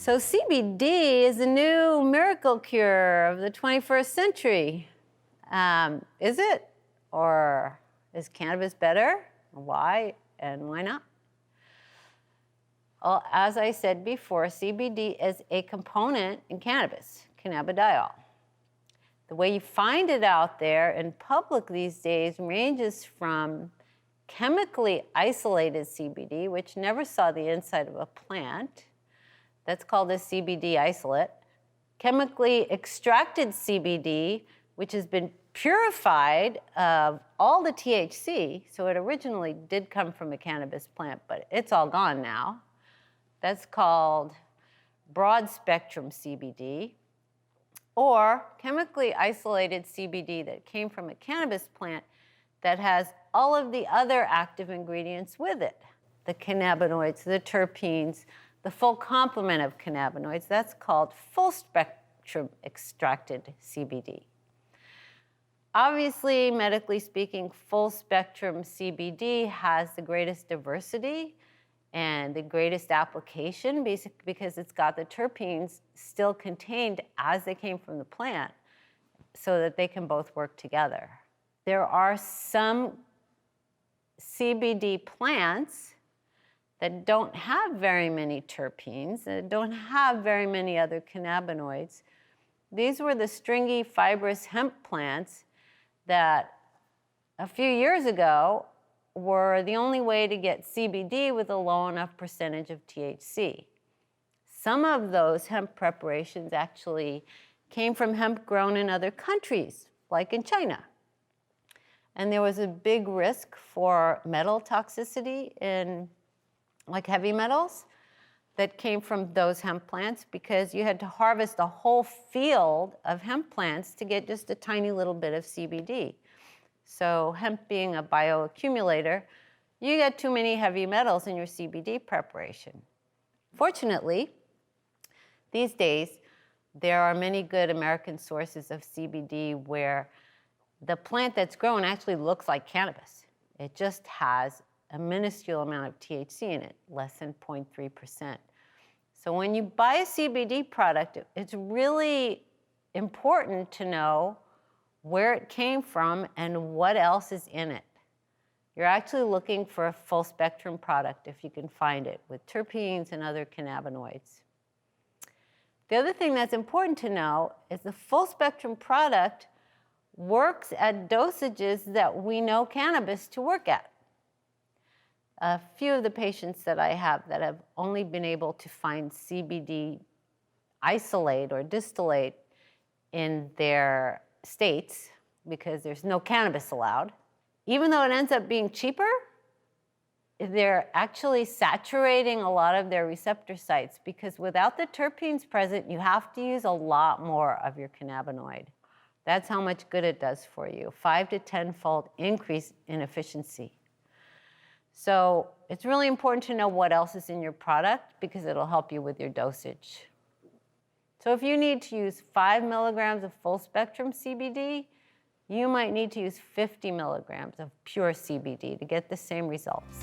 So CBD is the new miracle cure of the 21st century. Is it? Or is cannabis better? Why and why not? Well, as I said before, CBD is a component in cannabis, cannabidiol. The way you find it out there in public these days ranges from chemically isolated CBD, which never saw the inside of a plant. That's called a CBD isolate. Chemically extracted CBD, which has been purified of all the THC, so it originally did come from a cannabis plant, but it's all gone now. That's called broad spectrum CBD, or chemically isolated CBD that came from a cannabis plant that has all of the other active ingredients with it. The cannabinoids, the terpenes, the full complement of cannabinoids, that's called full spectrum extracted CBD. Obviously, medically speaking, full spectrum CBD has the greatest diversity and the greatest application, basically because it's got the terpenes still contained as they came from the plant so that they can both work together. There are some CBD plants that don't have very many terpenes, that don't have very many other cannabinoids. These were the stringy fibrous hemp plants that a few years ago were the only way to get CBD with a low enough percentage of THC. Some of those hemp preparations actually came from hemp grown in other countries, like in China. And there was a big risk for metal toxicity in like heavy metals that came from those hemp plants because you had to harvest a whole field of hemp plants to get just a tiny little bit of CBD. So hemp being a bioaccumulator, you get too many heavy metals in your CBD preparation. Fortunately, these days, there are many good American sources of CBD where the plant that's grown actually looks like cannabis. It just has a minuscule amount of THC in it, less than 0.3%. So when you buy a CBD product, it's really important to know where it came from and what else is in it. You're actually looking for a full spectrum product if you can find it with terpenes and other cannabinoids. The other thing that's important to know is the full spectrum product works at dosages that we know cannabis to work at. A few of the patients that I have that have only been able to find CBD isolate or distillate in their states because there's no cannabis allowed, even though it ends up being cheaper, they're actually saturating a lot of their receptor sites because without the terpenes present, you have to use a lot more of your cannabinoid. That's how much good it does for you, 5 to 10-fold increase in efficiency. So it's really important to know what else is in your product because it'll help you with your dosage. So if you need to use 5 milligrams of full spectrum CBD, you might need to use 50 milligrams of pure CBD to get the same results.